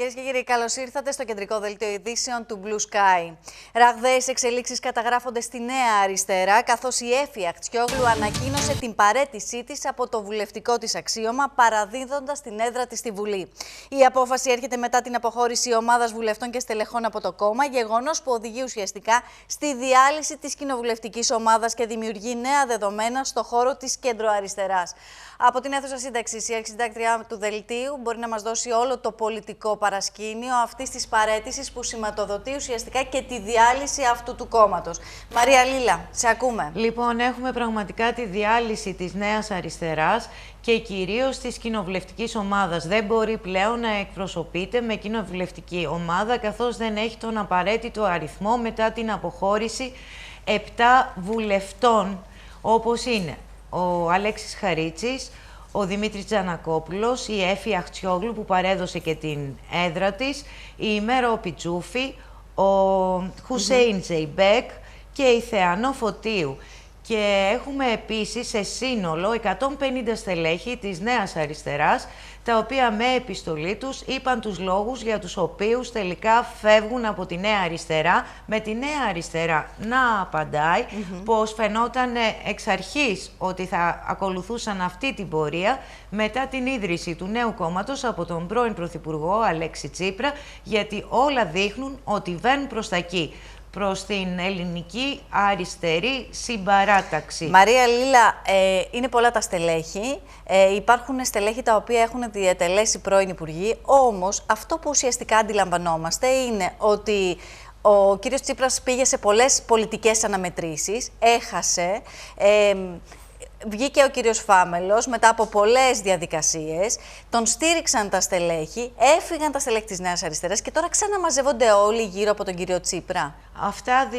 Κυρίες και κύριοι, καλώς ήρθατε στο κεντρικό δελτίο ειδήσεων του Blue Sky. Ραγδαίες εξελίξεις καταγράφονται στη Νέα Αριστερά, καθώς η Έφη Αχτσιόγλου ανακοίνωσε την παραίτησή της από το βουλευτικό της αξίωμα, παραδίδοντας την έδρα της στη Βουλή. Η απόφαση έρχεται μετά την αποχώρηση ομάδας βουλευτών και στελεχών από το κόμμα, γεγονός που οδηγεί ουσιαστικά στη διάλυση της κοινοβουλευτικής ομάδας και δημιουργεί νέα δεδομένα στο χώρο της κεντροαριστεράς. Από την αίθουσα σύνταξης, η αρχισυντάκτρια του δελτίου μπορεί να μας δώσει όλο το πολιτικό παρασκήνιο αυτής της παραίτησης που σηματοδοτεί ουσιαστικά και τη διάλυση αυτού του κόμματος. Μαρία Λίλα, σε ακούμε. Λοιπόν, έχουμε πραγματικά τη διάλυση της Νέας Αριστεράς και κυρίως της κοινοβουλευτικής ομάδας. Δεν μπορεί πλέον να εκπροσωπείται με κοινοβουλευτική ομάδα, καθώς δεν έχει τον απαραίτητο αριθμό μετά την αποχώρηση 7 βουλευτών, όπως είναι ο Αλέξης Χαρίτσης, ο Δημήτρης Τζανακόπουλος, η Έφη Αχτσιόγλου που παρέδωσε και την έδρα της, η Μέρο Πιτσούφη, ο Χουσέιν Ζεϊμπέκ και η Θεανό Φωτίου. Και έχουμε επίσης σε σύνολο 150 στελέχη της Νέας Αριστεράς, τα οποία με επιστολή τους είπαν τους λόγους για τους οποίους τελικά φεύγουν από τη Νέα Αριστερά, με τη Νέα Αριστερά να απαντάει πως φαινόταν εξ αρχής ότι θα ακολουθούσαν αυτή την πορεία μετά την ίδρυση του νέου κόμματος από τον πρώην Πρωθυπουργό Αλέξη Τσίπρα, γιατί όλα δείχνουν ότι βαίνουν προς τα εκεί, προς την ελληνική αριστερή συμπαράταξη. Μαρία Λίλα, είναι πολλά τα στελέχη. Υπάρχουν στελέχη τα οποία έχουν διατελέσει πρώην υπουργοί. Όμως, αυτό που ουσιαστικά αντιλαμβανόμαστε είναι ότι ο κύριος Τσίπρας πήγε σε πολλές πολιτικές αναμετρήσεις, έχασε. Βγήκε ο κύριος Φάμελος μετά από πολλές διαδικασίες, τον στήριξαν τα στελέχη, έφυγαν τα στελέχη της Νέας Αριστεράς και τώρα ξαναμαζεύονται όλοι γύρω από τον κύριο Τσίπρα. Αυτά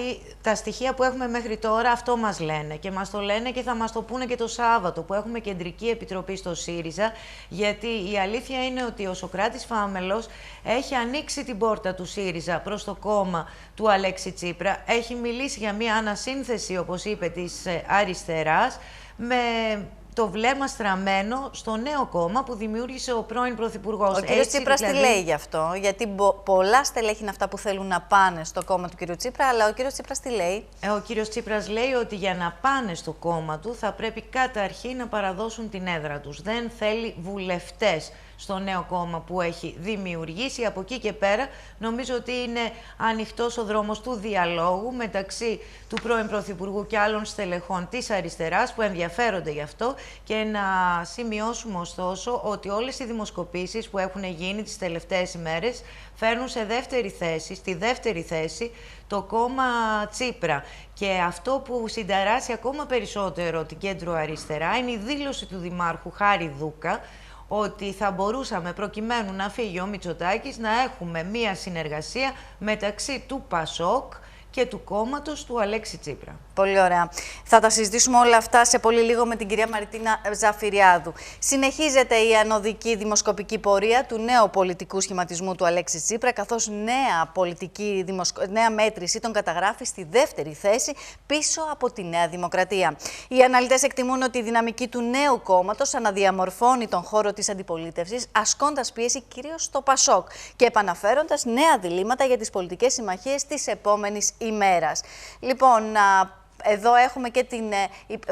τα στοιχεία που έχουμε μέχρι τώρα αυτό μας λένε και μας το λένε και θα μας το πούνε και το Σάββατο που έχουμε κεντρική επιτροπή στο ΣΥΡΙΖΑ, γιατί η αλήθεια είναι ότι ο Σωκράτης Φάμελος έχει ανοίξει την πόρτα του ΣΥΡΙΖΑ προς το κόμμα του Αλέξη Τσίπρα, έχει μιλήσει για μια ανασύνθεση, όπως είπε, της αριστεράς, με το βλέμμα στραμμένο στο νέο κόμμα που δημιούργησε ο πρώην Πρωθυπουργός. Ο κύριος Τσίπρας τι λέει γι' αυτό, γιατί πολλά στελέχη είναι αυτά που θέλουν να πάνε στο κόμμα του κύριου Τσίπρα, αλλά ο κύριος Τσίπρας τι λέει? Ο κύριος Τσίπρας λέει ότι για να πάνε στο κόμμα του θα πρέπει καταρχήν να παραδώσουν την έδρα τους. Δεν θέλει βουλευτές στο νέο κόμμα που έχει δημιουργήσει. Από εκεί και πέρα νομίζω ότι είναι ανοιχτός ο δρόμος του διαλόγου μεταξύ του πρώην Πρωθυπουργού και άλλων στελεχών της αριστεράς που ενδιαφέρονται γι' αυτό, και να σημειώσουμε ωστόσο ότι όλες οι δημοσκοπήσεις που έχουν γίνει τις τελευταίες ημέρες φέρνουν σε στη δεύτερη θέση το κόμμα Τσίπρα. Και αυτό που συνταράσει ακόμα περισσότερο την κέντρο αριστερά είναι η δήλωση του Δημάρχου Χάρη Δούκα, ότι θα μπορούσαμε, προκειμένου να φύγει ο Μητσοτάκης, να έχουμε μία συνεργασία μεταξύ του ΠΑΣΟΚ και του κόμματος του Αλέξη Τσίπρα. Πολύ ωραία. Θα τα συζητήσουμε όλα αυτά σε πολύ λίγο με την κυρία Μαριτίνα Ζαφυριάδου. Συνεχίζεται η ανωδική δημοσκοπική πορεία του νέου πολιτικού σχηματισμού του Αλέξη Τσίπρα, καθώς νέα μέτρηση τον καταγράφει στη δεύτερη θέση πίσω από τη Νέα Δημοκρατία. Οι αναλυτές εκτιμούν ότι η δυναμική του νέου κόμματος αναδιαμορφώνει τον χώρο της αντιπολίτευσης, ασκώντας πίεση κυρίως στο ΠΑΣΟΚ και επαναφέροντας νέα διλήμματα για τις πολιτικές συμμαχίες της επόμενης ημέρας. Λοιπόν, εδώ έχουμε και την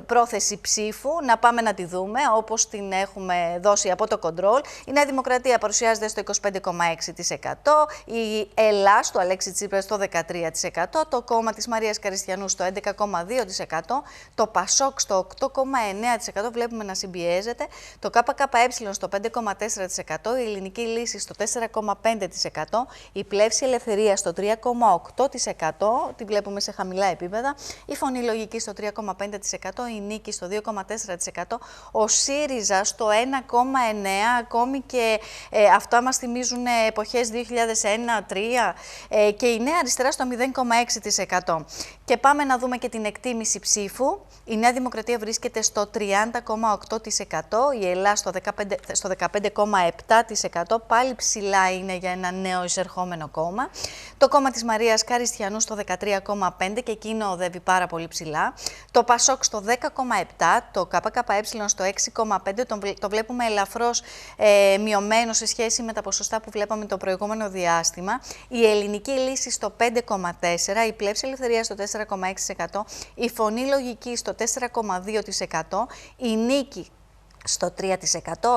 πρόθεση ψήφου, να πάμε να τη δούμε, όπως την έχουμε δώσει από το κοντρόλ. Η Νέα Δημοκρατία παρουσιάζεται στο 25,6%, η Ελλάς του Αλέξη Τσίπρα στο 13%, το κόμμα της Μαρίας Καριστιανού στο 11,2%, το ΠΑΣΟΚ στο 8,9%, βλέπουμε να συμπιέζεται, το ΚΚΕ στο 5,4%, η Ελληνική Λύση στο 4,5%, η Πλεύση Ελευθερία στο 3,8%, τη βλέπουμε σε χαμηλά επίπεδα, η Φωνή Λογική στο 3,5%, η Νίκη στο 2,4%, ο ΣΥΡΙΖΑ στο 1,9%, ακόμη και αυτά μας θυμίζουν εποχές 2001-2003, και η Νέα Αριστερά στο 0,6%. Και πάμε να δούμε και την εκτίμηση ψήφου. Η Νέα Δημοκρατία βρίσκεται στο 30,8%, η Ελλάδα στο 15,7%, πάλι ψηλά είναι για ένα νέο εισερχόμενο κόμμα. Το κόμμα της Μαρίας Καριστιανού στο 13,5% και εκείνο οδεύει πάρα πολύ ψηλά. Το ΠΑΣΟΚ στο 10,7, το ΚΚΕ στο 6,5, το βλέπουμε ελαφρώς μειωμένο σε σχέση με τα ποσοστά που βλέπαμε το προηγούμενο διάστημα. Η Ελληνική Λύση στο 5,4, η Πλεύση Ελευθερία στο 4,6%, η Φωνή Λογική στο 4,2%, η Νίκη στο 3%,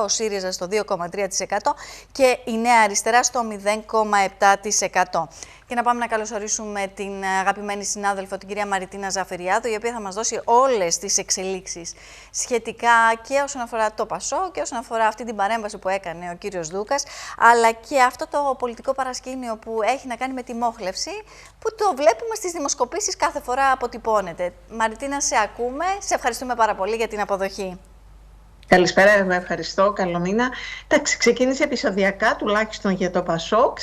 ο ΣΥΡΙΖΑ στο 2,3% και η Νέα Αριστερά στο 0,7%. Και να πάμε να καλωσορίσουμε την αγαπημένη συνάδελφο, την κυρία Μαριτίνα Ζαφυριάδου, η οποία θα μας δώσει όλες τις εξελίξεις σχετικά και όσον αφορά το ΠΑΣΟΚ και όσον αφορά αυτή την παρέμβαση που έκανε ο κύριος Δούκας, αλλά και αυτό το πολιτικό παρασκήνιο που έχει να κάνει με τη μόχλευση, που το βλέπουμε στις δημοσκοπήσεις κάθε φορά αποτυπώνεται. Μαριτίνα, σε ακούμε. Σε ευχαριστούμε πάρα πολύ για την αποδοχή. Καλησπέρα, εγώ ευχαριστώ. Καλό μήνα. Εντάξει, ξεκίνησε επεισοδιακά, τουλάχιστον για το ΠΑΣΟΚ.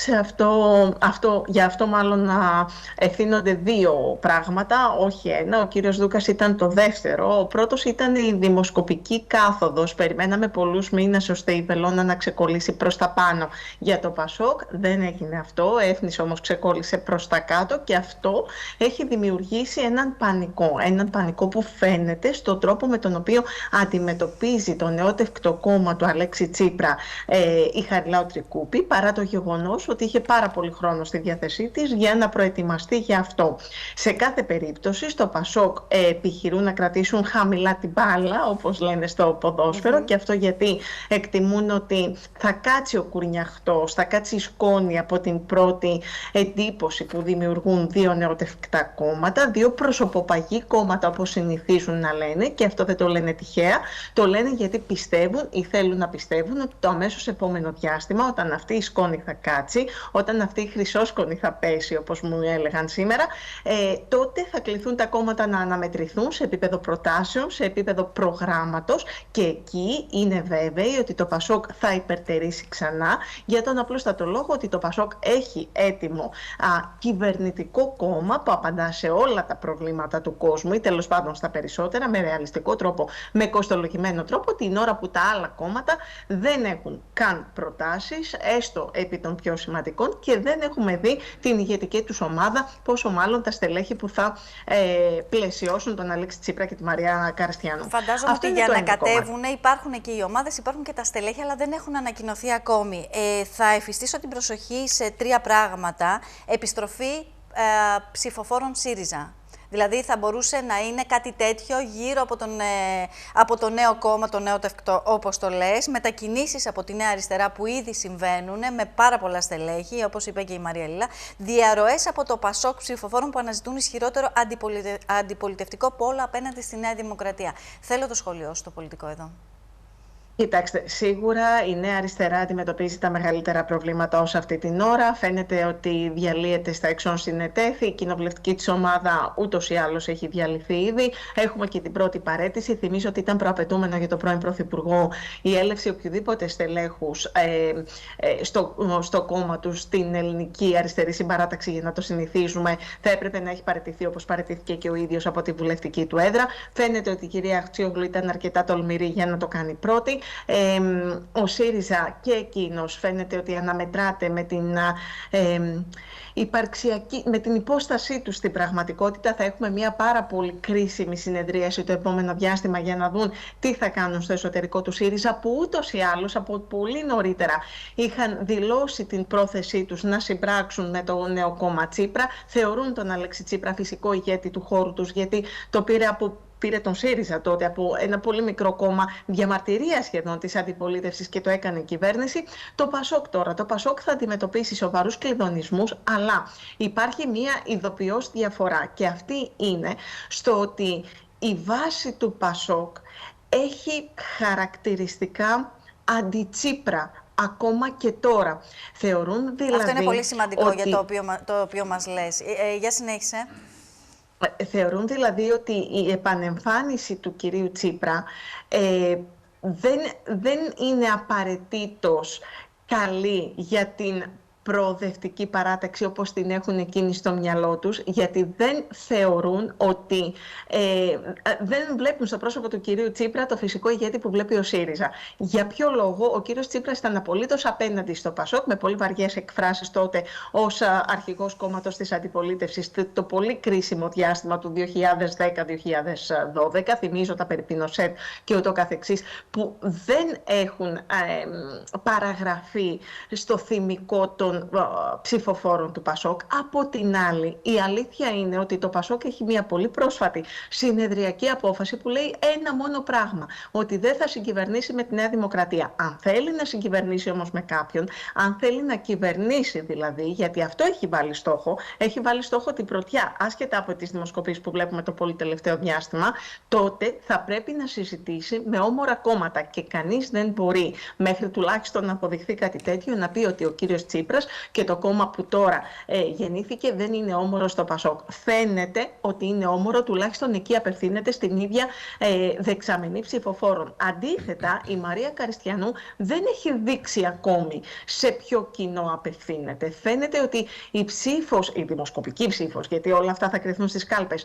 Για αυτό μάλλον να ευθύνονται δύο πράγματα, όχι ένα. Ο κύριος Δούκας ήταν το δεύτερο. Ο πρώτος ήταν η δημοσκοπική κάθοδος. Περιμέναμε πολλούς μήνες ώστε η βελόνα να ξεκολλήσει προς τα πάνω για το ΠΑΣΟΚ. Δεν έγινε αυτό. Έφνης όμως ξεκόλλησε προς τα κάτω και αυτό έχει δημιουργήσει έναν πανικό. Έναν πανικό που φαίνεται στον τρόπο με τον οποίο αντιμετωπίζει το νεότευκτο κόμμα του Αλέξη Τσίπρα η Χαριλάου Τρικούπη, παρά το γεγονός ότι είχε πάρα πολύ χρόνο στη διάθεσή της για να προετοιμαστεί για αυτό. Σε κάθε περίπτωση, στο ΠΑΣΟΚ επιχειρούν να κρατήσουν χαμηλά την μπάλα, όπως λένε στο ποδόσφαιρο, και αυτό γιατί εκτιμούν ότι θα κάτσει ο κουρνιαχτός, θα κάτσει η σκόνη από την πρώτη εντύπωση που δημιουργούν δύο νεότευκτα κόμματα, δύο προσωποπαγή κόμματα, όπως συνηθίζουν να λένε, και αυτό δεν το λένε τυχαία, το λένε γιατί πιστεύουν ή θέλουν να πιστεύουν ότι το αμέσως επόμενο διάστημα, όταν αυτή η σκόνη θα κάτσει, όταν αυτή η χρυσόσκονη θα πέσει, όπως μου έλεγαν σήμερα, τότε θα κληθούν τα κόμματα να αναμετρηθούν σε επίπεδο προτάσεων, σε επίπεδο προγράμματος, και εκεί είναι βέβαιοι ότι το ΠΑΣΟΚ θα υπερτερήσει ξανά, για τον απλούστατο λόγο ότι το ΠΑΣΟΚ έχει έτοιμο κυβερνητικό κόμμα που απαντά σε όλα τα προβλήματα του κόσμου ή τέλος πάντων στα περισσότερα, με ρεαλιστικό τρόπο, με κοστολογημένο τρόπο, την ώρα που τα άλλα κόμματα δεν έχουν καν προτάσεις, έστω επί των πιο σημαντικών, και δεν έχουμε δει την ηγετική τους ομάδα, πόσο μάλλον τα στελέχη που θα πλαισιώσουν τον Αλέξη Τσίπρα και τη Μαρία Καριστιανού. Φαντάζομαι ότι για να κατέβουν υπάρχουν και οι ομάδες, υπάρχουν και τα στελέχη, αλλά δεν έχουν ανακοινωθεί ακόμη. Θα εφιστήσω την προσοχή σε τρία πράγματα. Επιστροφή ψηφοφόρων ΣΥΡΙΖΑ. Δηλαδή θα μπορούσε να είναι κάτι τέτοιο γύρω από το νέο κόμμα, το νεότευκτο όπως το λες, μετακινήσεις από τη Νέα Αριστερά που ήδη συμβαίνουν με πάρα πολλά στελέχη, όπως είπε και η Μαρία Λίλα, διαρροές από το ΠΑΣΟΚ ψηφοφόρων που αναζητούν ισχυρότερο αντιπολιτευτικό πόλο απέναντι στη Νέα Δημοκρατία. Θέλω το σχολείο στο πολιτικό εδώ. Κοιτάξτε, σίγουρα η Νέα Αριστερά αντιμετωπίζει τα μεγαλύτερα προβλήματα ως αυτή την ώρα. Φαίνεται ότι διαλύεται στα εξών συνετέθη. Η κοινοβουλευτική της ομάδα ούτως ή άλλως έχει διαλυθεί ήδη. Έχουμε και την πρώτη παραίτηση. Θυμίζω ότι ήταν προαπαιτούμενο για τον πρώην Πρωθυπουργό η έλευση οποιοδήποτε στελέχους στο κόμμα του, στην Ελληνική Αριστερή Συμπαράταξη, για να το συνηθίζουμε. Θα έπρεπε να έχει παραιτηθεί, όπως παραιτήθηκε και ο ίδιος, από τη βουλευτική του έδρα. Φαίνεται ότι η κυρία Αχτσιόγλου ήταν αρκετά τολμηρή για να το κάνει πρώτη. Ο ΣΥΡΙΖΑ και εκείνος φαίνεται ότι αναμετράται με την με την υπόστασή του στην πραγματικότητα. Θα έχουμε μια πάρα πολύ κρίσιμη συνεδρίαση το επόμενο διάστημα για να δουν τι θα κάνουν στο εσωτερικό του ΣΥΡΙΖΑ, που ούτως ή άλλως από πολύ νωρίτερα είχαν δηλώσει την πρόθεσή τους να συμπράξουν με το νέο κόμμα Τσίπρα. Θεωρούν τον Αλέξη Τσίπρα φυσικό ηγέτη του χώρου τους, γιατί το πήρε τον ΣΥΡΙΖΑ τότε από ένα πολύ μικρό κόμμα, διαμαρτυρία σχεδόν της αντιπολίτευσης, και το έκανε η κυβέρνηση. Το ΠΑΣΟΚ τώρα. Το ΠΑΣΟΚ θα αντιμετωπίσει σοβαρούς κλειδονισμούς, αλλά υπάρχει μία ειδοποιώς διαφορά, και αυτή είναι στο ότι η βάση του ΠΑΣΟΚ έχει χαρακτηριστικά αντιτσίπρα. Ακόμα και τώρα. Θεωρούν δηλαδή. Αυτό είναι πολύ σημαντικό για το οποίο μας λες. Για συνέχισε. Θεωρούν δηλαδή ότι η επανεμφάνιση του κυρίου Τσίπρα δεν είναι απαραίτητος καλή για την προοδευτική παράταξη όπως την έχουν εκείνοι στο μυαλό τους, γιατί δεν θεωρούν ότι δεν βλέπουν στο πρόσωπο του κυρίου Τσίπρα το φυσικό ηγέτη που βλέπει ο ΣΥΡΙΖΑ. Για ποιο λόγο? Ο κύριος Τσίπρας ήταν απολύτως απέναντι στο ΠΑΣΟΚ, με πολύ βαριές εκφράσεις τότε ως αρχηγός κόμματος της αντιπολίτευσης, το πολύ κρίσιμο διάστημα του 2010-2012, θυμίζω τα περί Πινοσέτ και ούτω καθεξής, που δεν έχουν παραγραφεί στο θυμικό των ψηφοφόρων του ΠΑΣΟΚ. Από την άλλη, η αλήθεια είναι ότι το ΠΑΣΟΚ έχει μια πολύ πρόσφατη συνεδριακή απόφαση που λέει ένα μόνο πράγμα, ότι δεν θα συγκυβερνήσει με τη Νέα Δημοκρατία. Αν θέλει να συγκυβερνήσει όμως με κάποιον, αν θέλει να κυβερνήσει δηλαδή, γιατί αυτό έχει βάλει στόχο την πρωτιά, άσχετα από τις δημοσκοπήσεις που βλέπουμε το πολύ τελευταίο διάστημα, τότε θα πρέπει να συζητήσει με όμορα κόμματα και κανείς δεν μπορεί μέχρι τουλάχιστον να αποδειχθεί κάτι τέτοιο, να πει ότι ο κύριος Τσίπρας και το κόμμα που τώρα γεννήθηκε δεν είναι όμορο στο ΠΑΣΟΚ. Φαίνεται ότι είναι όμορο, τουλάχιστον εκεί απευθύνεται στην ίδια δεξαμενή ψηφοφόρων. Αντίθετα, η Μαρία Καριστιανού δεν έχει δείξει ακόμη σε ποιο κοινό απευθύνεται. Φαίνεται ότι η ψήφος, η δημοσκοπική ψήφος, γιατί όλα αυτά θα κρυθούν στις κάλπες,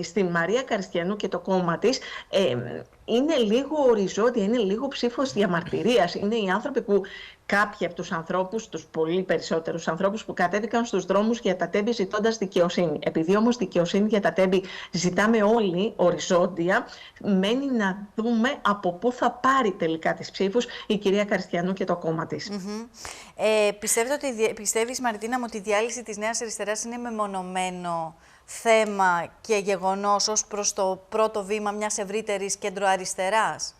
στην Μαρία Καριστιανού και το κόμμα της, είναι λίγο οριζόντια, είναι λίγο ψήφος διαμαρτυρίας. Είναι οι άνθρωποι που, κάποιοι από τους ανθρώπους, τους πολύ περισσότερους ανθρώπους που κατέβηκαν στους δρόμους για τα Τέμπη ζητώντας δικαιοσύνη. Επειδή όμως δικαιοσύνη για τα Τέμπη ζητάμε όλοι οριζόντια, μένει να δούμε από πού θα πάρει τελικά τις ψήφους η κυρία Καριστιανού και το κόμμα της. Πιστεύεις, Μαριτίνα, μου ότι η διάλυση της Νέας Αριστεράς είναι μεμονωμένο θέμα και γεγονός ως προς το πρώτο βήμα μιας ευρύτερης κεντροαριστεράς?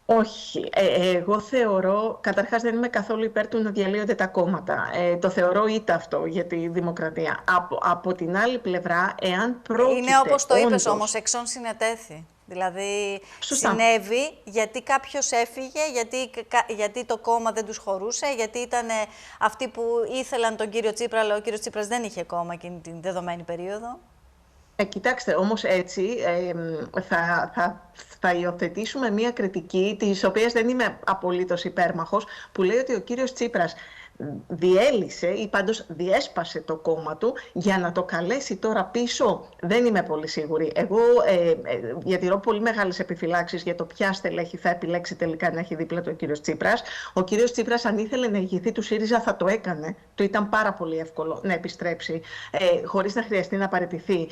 Όχι. Εγώ θεωρώ, καταρχάς δεν είμαι καθόλου υπέρ του να διαλύονται τα κόμματα. Το θεωρώ ήττα αυτό για τη δημοκρατία. Από την άλλη πλευρά, εάν πρόκειται είναι όπως το είπες όμως, εξών συνετέθη. Δηλαδή, σωστά, συνέβη γιατί κάποιος έφυγε, γιατί το κόμμα δεν τους χωρούσε, γιατί ήταν αυτοί που ήθελαν τον κύριο Τσίπρα, αλλά ο κύριος Τσίπρας δεν είχε κόμμα εκείνη την δεδομένη περίοδο. Κοιτάξτε, όμως έτσι θα υιοθετήσουμε μία κριτική, της οποίας δεν είμαι απολύτως υπέρμαχος, που λέει ότι ο κύριος Τσίπρας διέλυσε ή πάντως διέσπασε το κόμμα του για να το καλέσει τώρα πίσω. Δεν είμαι πολύ σίγουρη. Εγώ διατηρώ πολύ μεγάλες επιφυλάξεις για το ποια στελέχη θα επιλέξει τελικά να έχει δίπλα του ο κύριος Τσίπρας. Ο κύριος Τσίπρας, αν ήθελε να ηγηθεί του ΣΥΡΙΖΑ, θα το έκανε. Του ήταν πάρα πολύ εύκολο να επιστρέψει χωρίς να χρειαστεί να παραιτηθεί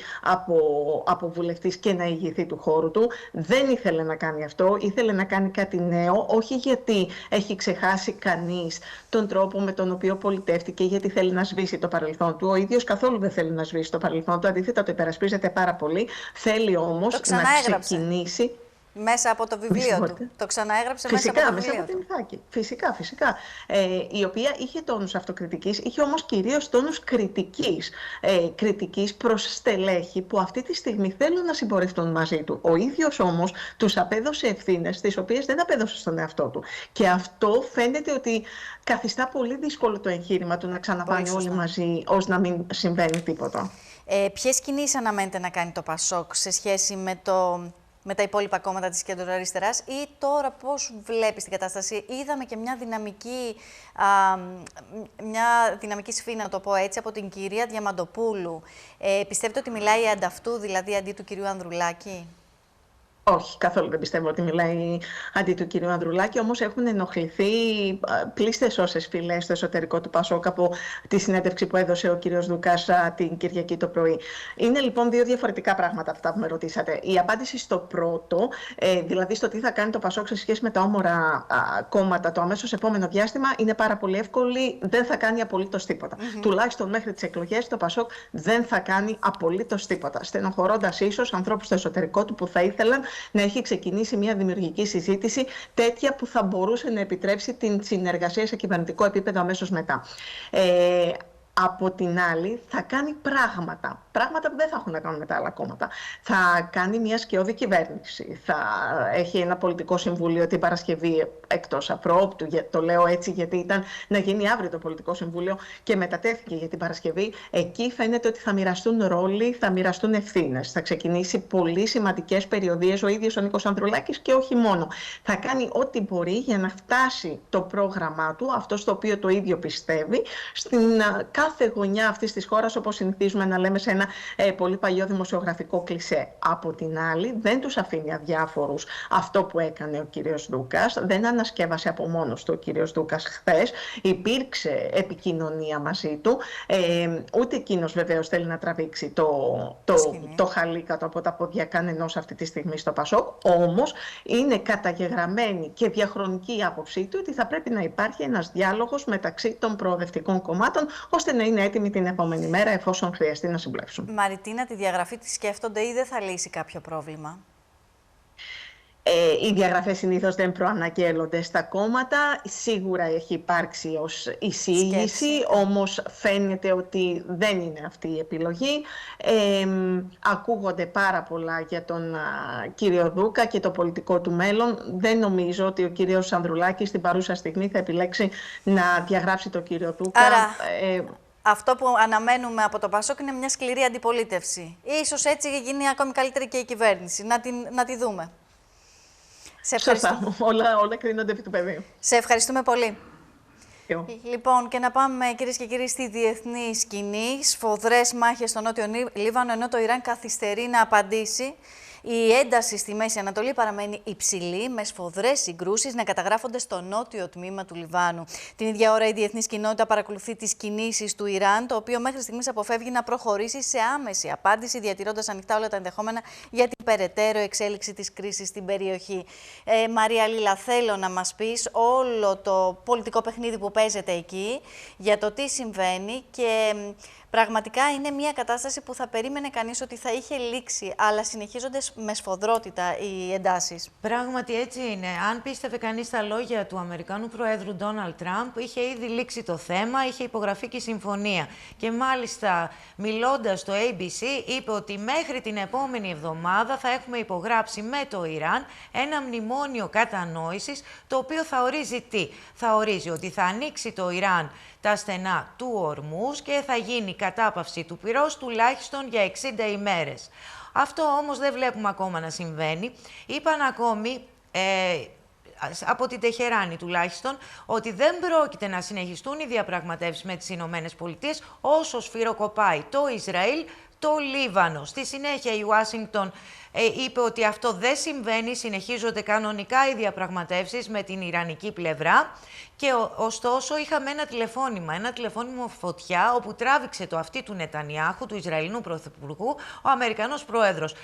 από βουλευτής και να ηγηθεί του χώρου του. Δεν ήθελε να κάνει αυτό. Ήθελε να κάνει κάτι νέο, όχι γιατί έχει ξεχάσει κανείς τον τρόπο με τον οποίο πολιτεύτηκε, γιατί θέλει να σβήσει το παρελθόν του. Ο ίδιος καθόλου δεν θέλει να σβήσει το παρελθόν του, αντίθετα το υπερασπίζεται πάρα πολύ. Θέλει όμως να ξεκινήσει. Μέσα από το βιβλίο του. Το ξαναέγραψε φυσικά, μέσα από το βιβλίο του. Φυσικά. Η οποία είχε τόνους αυτοκριτικής, είχε όμως κυρίως τόνους κριτικής προς στελέχη που αυτή τη στιγμή θέλουν να συμπορευτούν μαζί του. Ο ίδιος όμως τους απέδωσε ευθύνες, τις οποίες δεν απέδωσε στον εαυτό του. Και αυτό φαίνεται ότι καθιστά πολύ δύσκολο το εγχείρημα του να ξαναπάνε όλοι μαζί, ώστε να μην συμβαίνει τίποτα. Ποιες κινήσεις αναμένεται να κάνει το ΠΑΣΟΚ σε σχέση με τα υπόλοιπα κόμματα της κεντροαριστεράς, ή τώρα πώς βλέπεις την κατάσταση? Είδαμε και μια δυναμική σφήνα, να το πω έτσι, από την κυρία Διαμαντοπούλου. Πιστεύετε ότι μιλάει ανταυτού, δηλαδή αντί του κυρίου Ανδρουλάκη? Όχι, καθόλου δεν πιστεύω ότι μιλάει αντί του κυρίου Ανδρουλάκη, όμως έχουν ενοχληθεί πλήστες όσες φυλές στο εσωτερικό του ΠΑΣΟΚ από τη συνέντευξη που έδωσε ο κύριος Δουκάς την Κυριακή το πρωί. Είναι λοιπόν δύο διαφορετικά πράγματα αυτά που με ρωτήσατε. Η απάντηση στο πρώτο, δηλαδή στο τι θα κάνει το ΠΑΣΟΚ σε σχέση με τα όμορα κόμματα το αμέσως επόμενο διάστημα, είναι πάρα πολύ εύκολη. Δεν θα κάνει απολύτως τίποτα. Τουλάχιστον μέχρι τις εκλογές το ΠΑΣΟΚ δεν θα κάνει απολύτως τίποτα. Στενοχωρώντας ίσως ανθρώπους στο εσωτερικό του που θα ήθελαν να έχει ξεκινήσει μια δημιουργική συζήτηση τέτοια που θα μπορούσε να επιτρέψει την συνεργασία σε κυβερνητικό επίπεδο αμέσως μετά. Από την άλλη, θα κάνει πράγματα που δεν θα έχουν να κάνουν με τα άλλα κόμματα. Θα κάνει μια σκιώδη κυβέρνηση. Θα έχει ένα πολιτικό συμβούλιο την Παρασκευή εκτός απρόπτου. Το λέω έτσι γιατί ήταν να γίνει αύριο το πολιτικό συμβούλιο και μετατέθηκε για την Παρασκευή. Εκεί φαίνεται ότι θα μοιραστούν ρόλοι, θα μοιραστούν ευθύνες. Θα ξεκινήσει πολύ σημαντικές περιοδίες ο ίδιος ο Νίκος Ανδρουλάκης και όχι μόνο. Θα κάνει ό,τι μπορεί για να φτάσει το πρόγραμμά του, αυτό στο οποίο το ίδιο πιστεύει, στην κάθε γωνιά αυτής της χώρας, όπως συνηθίζουμε να λέμε σε ένα πολύ παλιό δημοσιογραφικό κλισέ. Από την άλλη, δεν τους αφήνει αδιάφορους αυτό που έκανε ο κύριος Δούκας. Δεν ανασκεύασε από μόνος του ο κύριος Δούκας χθες. Υπήρξε επικοινωνία μαζί του. Ούτε εκείνος βεβαίως θέλει να τραβήξει το χαλί κάτω από τα πόδια κανενός αυτή τη στιγμή στο Πασόκ. Όμως είναι καταγεγραμμένη και διαχρονική η άποψή του ότι θα πρέπει να υπάρχει ένας διάλογος μεταξύ των προοδευτικών κομμάτων, ώστε να είναι έτοιμοι την επόμενη μέρα εφόσον χρειαστεί να συμπλέψουν. Μαριτίνα, τη διαγραφή τη σκέφτονται ή δεν θα λύσει κάποιο πρόβλημα? Οι διαγραφές συνήθως δεν προαναγγέλλονται στα κόμματα. Σίγουρα έχει υπάρξει ως εισήγηση, όμως φαίνεται ότι δεν είναι αυτή η επιλογή. Ακούγονται πάρα πολλά για τον κύριο Δούκα και το πολιτικό του μέλλον. Δεν νομίζω ότι ο κύριος Ανδρουλάκης στην παρούσα στιγμή θα επιλέξει να διαγράψει τον κύριο Δούκα. Άρα, αυτό που αναμένουμε από το Πασόκ είναι μια σκληρή αντιπολίτευση. Ίσως έτσι γίνει ακόμη καλύτερη και η κυβέρνηση. Να τη δούμε. Σωστά. Όλα κρίνονται επί του πεδίου. Σε ευχαριστούμε πολύ. Λοιπόν, και να πάμε, κυρίες και κύριοι, στη διεθνή σκηνή. Σφοδρές μάχες στο Νότιο Λίβανο, ενώ το Ιράν καθυστερεί να απαντήσει. Η ένταση στη Μέση Ανατολή παραμένει υψηλή, με σφοδρές συγκρούσεις να καταγράφονται στο νότιο τμήμα του Λιβάνου. Την ίδια ώρα η διεθνής κοινότητα παρακολουθεί τις κινήσεις του Ιράν, το οποίο μέχρι στιγμής αποφεύγει να προχωρήσει σε άμεση απάντηση, διατηρώντας ανοιχτά όλα τα ενδεχόμενα για την περαιτέρω εξέλιξη της κρίσης στην περιοχή. Μαρία Λίλα, θέλω να μας πεις όλο το πολιτικό παιχνίδι που παίζεται εκεί, για το τι συμβαίνει και... Πραγματικά είναι μια κατάσταση που θα περίμενε κανείς ότι θα είχε λήξει, αλλά συνεχίζονται με σφοδρότητα οι εντάσεις. Πράγματι έτσι είναι. Αν πίστευε κανείς τα λόγια του Αμερικανού Προέδρου Ντόναλντ Τραμπ, είχε ήδη λήξει το θέμα, είχε υπογραφεί και η συμφωνία. Και μάλιστα, μιλώντας στο ABC, είπε ότι μέχρι την επόμενη εβδομάδα θα έχουμε υπογράψει με το Ιράν ένα μνημόνιο κατανόησης, το οποίο θα ορίζει τι? Θα ορίζει ότι θα ανοίξει το Ιράν τα στενά του Ορμούς και θα γίνει κατάπαυση του πυρός τουλάχιστον για 60 ημέρες. Αυτό όμως δεν βλέπουμε ακόμα να συμβαίνει. Είπαν ακόμη, από την Τεχεράνη τουλάχιστον, ότι δεν πρόκειται να συνεχιστούν οι διαπραγματεύσεις με τις Ηνωμένες Πολιτείες όσο σφυροκοπάει το Ισραήλ, το Λίβανο. Στη συνέχεια η Ουάσιγκτον είπε ότι αυτό δεν συμβαίνει, συνεχίζονται κανονικά οι διαπραγματεύσεις με την Ιρανική πλευρά και ωστόσο είχαμε ένα τηλεφώνημα φωτιά όπου τράβηξε το αυτί του Νετανιάχου, του Ισραηλινού Πρωθυπουργού, ο Αμερικανός Πρόεδρος.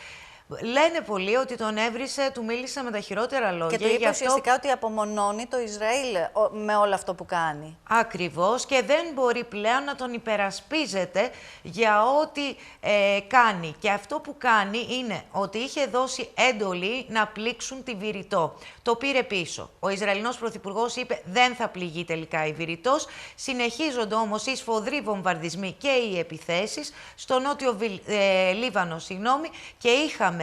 Λένε πολλοί ότι τον έβρισε, του μίλησε με τα χειρότερα λόγια. Και του είπε ουσιαστικά ότι απομονώνει το Ισραήλ με όλο αυτό που κάνει. Ακριβώς, και δεν μπορεί πλέον να τον υπερασπίζεται για ό,τι κάνει. Και αυτό που κάνει είναι ότι είχε δώσει έντολη να πλήξουν τη Βηρητό. Το πήρε πίσω. Ο Ισραηλινός Πρωθυπουργός είπε δεν θα πληγεί τελικά η Βηρητός. Συνεχίζονται όμως οι σφοδροί βομβαρδισμοί και οι επιθέσεις στο νότιο Λίβανο, και είχαμε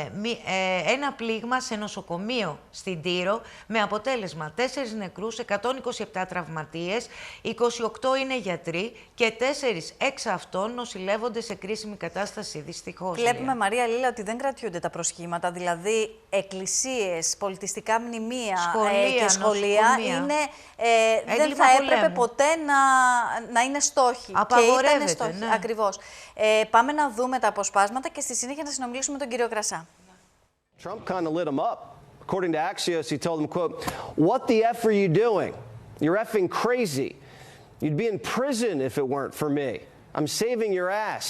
ένα πλήγμα σε νοσοκομείο στην Τύρο με αποτέλεσμα 4 νεκρούς, 127 τραυματίες, 28 είναι γιατροί και 4 εξ αυτών νοσηλεύονται σε κρίσιμη κατάσταση, δυστυχώς. Βλέπουμε, Μαρία Λίλα, ότι δεν κρατιούνται τα προσχήματα, δηλαδή εκκλησίες, πολιτιστικά μνημεία και σχολεία δεν θα έπρεπε ποτέ να είναι στόχοι. Απαγορεύεται, και ήταν στόχοι. Ναι. Ακριβώς. Πάμε να δούμε τα αποσπάσματα και στη συνέχεια να συνομιλήσουμε με τον κύριο Κρασά. Trump kind of lit him up. According to Axios, he told him, quote, "What the F are you doing? You're effing crazy. You'd be in prison if it weren't for me. I'm saving your ass.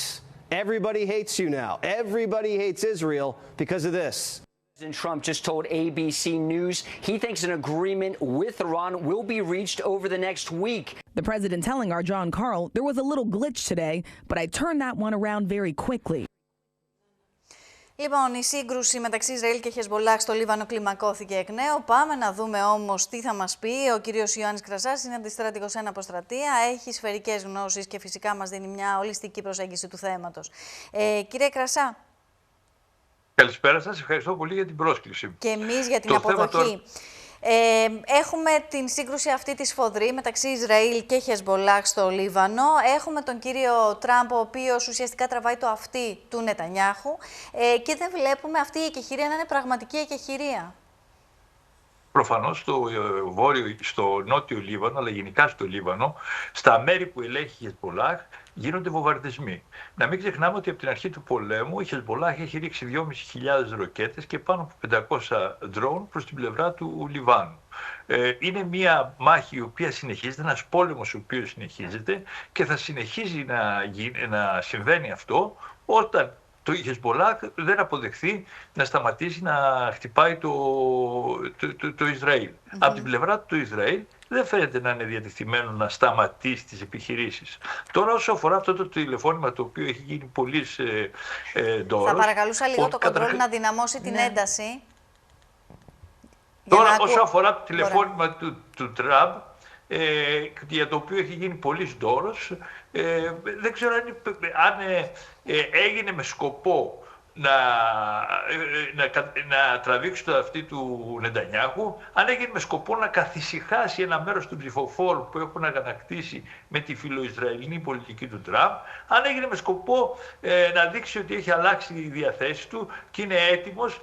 Everybody hates you now. Everybody hates Israel because of this." President Trump just told ABC News he thinks an agreement with Iran will be reached over the next week. The president telling our John Carl there was a little glitch today, but I turned that one around very quickly. Λοιπόν, η σύγκρουση μεταξύ Ισραήλ και Χεσμπολάχ στο Λίβανο κλιμακώθηκε εκ νέου. Πάμε να δούμε όμως τι θα μας πει ο κύριος Ιωάννης Κρασάς. Είναι αντιστρατηγός 1 αποστρατεία, έχει σφαιρικές γνώσεις και φυσικά μας δίνει μια ολιστική προσέγγιση του θέματος. Κύριε Κρασά. Καλησπέρα σας, ευχαριστώ πολύ για την πρόσκληση. Και εμείς για την αποδοχή. Έχουμε την σύγκρουση αυτή τη σφοδρή μεταξύ Ισραήλ και Χεσμπολάχ στο Λίβανο. Έχουμε τον κύριο Τραμπ, ο οποίος ουσιαστικά τραβάει το αυτί του Νετανιάχου και δεν βλέπουμε αυτή η εκεχηρία να είναι πραγματική εκεχηρία. Προφανώς στο νότιο Λίβανο, αλλά γενικά στο Λίβανο, στα μέρη που ελέγχει η Χεσμπολάχ, γίνονται βομβαρδισμοί. Να μην ξεχνάμε ότι από την αρχή του πολέμου η Χεσμπολάχ έχει ρίξει 2.500 ροκέτες και πάνω από 500 ντρόουν προς την πλευρά του Λιβάνου. Είναι μια μάχη η οποία συνεχίζεται, ένας πόλεμος ο οποίος συνεχίζεται και θα συνεχίζει να συμβαίνει αυτό όταν το Χεσμπολάχ δεν αποδεχθεί να σταματήσει να χτυπάει το Ισραήλ. Από την πλευρά του Ισραήλ δεν φαίνεται να είναι διατεθειμένο να σταματήσει τις επιχειρήσεις. Τώρα όσο αφορά αυτό το τηλεφώνημα το οποίο έχει γίνει πολύ ντόρος... Θα παρακαλούσα λίγο το κοντρόλ να δυναμώσει την ένταση. Τώρα όσο αφορά το τηλεφώνημα του Τραμπ, για το οποίο έχει γίνει πολύ ντόρος, δεν ξέρω αν έγινε με σκοπό να τραβήξει το αυτί του Νετανιάχου, αν έγινε με σκοπό να καθησυχάσει ένα μέρος των ψηφοφόρων που έχουν αγανακτήσει με τη φιλοϊσραηλινή πολιτική του Τραμπ, αν έγινε με σκοπό να δείξει ότι έχει αλλάξει η διαθέση του και είναι έτοιμος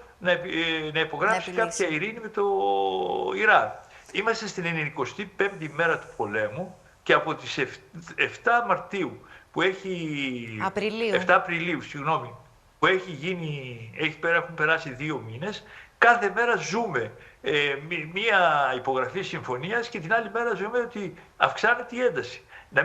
να υπογράψει κάποια ειρήνη με το Ιράν. Είμαστε στην 95η μέρα του πολέμου και από τις 7 Μαρτίου που έχει... 7 Απριλίου, συγγνώμη, που έχουν περάσει 2 μήνες, κάθε μέρα ζούμε μία υπογραφή συμφωνίας και την άλλη μέρα ζούμε ότι αυξάνεται η ένταση. Να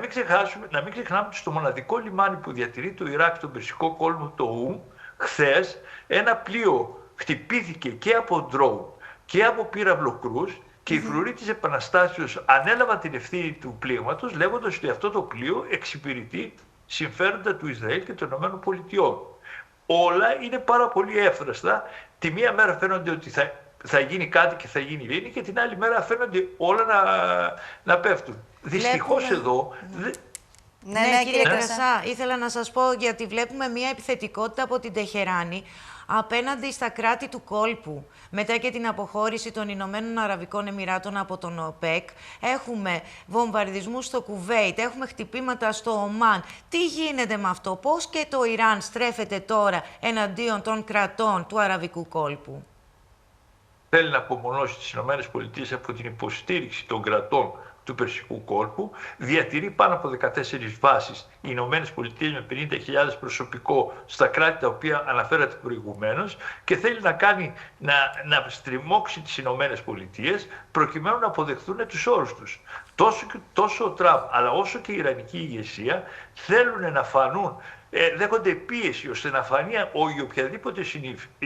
μην ξεχνάμε ότι στο μοναδικό λιμάνι που διατηρεί το Ιράκ, τον Περσικό κόλπο, το Ουμ, χθες ένα πλοίο χτυπήθηκε και από ντρόουν και από πύραυλο κρούς και οι φρουροί της Επαναστάσεως ανέλαβαν την ευθύνη του πλήγματος λέγοντας ότι αυτό το πλοίο εξυπηρετεί συμφέροντα του Ισραήλ και των ΗΠΑ. Όλα είναι πάρα πολύ εύθραστα. Τη μία μέρα φαίνονται ότι θα γίνει κάτι και θα γίνει ειρήνη και την άλλη μέρα φαίνονται όλα να πέφτουν. Δυστυχώς εδώ... Ναι, κύριε Κρασά, ήθελα να σας πω γιατί βλέπουμε μια επιθετικότητα από την Τεχεράνη απέναντι στα κράτη του κόλπου. Μετά και την αποχώρηση των Ηνωμένων Αραβικών Εμιράτων από τον ΟΠΕΚ, έχουμε βομβαρδισμούς στο Κουβέιτ, έχουμε χτυπήματα στο Ομάν. Τι γίνεται με αυτό, πώς και το Ιράν στρέφεται τώρα εναντίον των κρατών του Αραβικού κόλπου? Θέλει να απομονώσει τις ΗΠΑ από την υποστήριξη των κρατών του Περσικού κόλπου, διατηρεί πάνω από 14 βάσεις οι Ηνωμένες Πολιτείες με 50.000 προσωπικό στα κράτη τα οποία αναφέρατε προηγουμένως και θέλει να στριμώξει τις Ηνωμένες Πολιτείες προκειμένου να αποδεχθούν τους όρους τους. Τόσο ο Τραμπ αλλά όσο και η Ιρανική ηγεσία θέλουν να φανούν, δέχονται πίεση ώστε να φανεί η οποιαδήποτε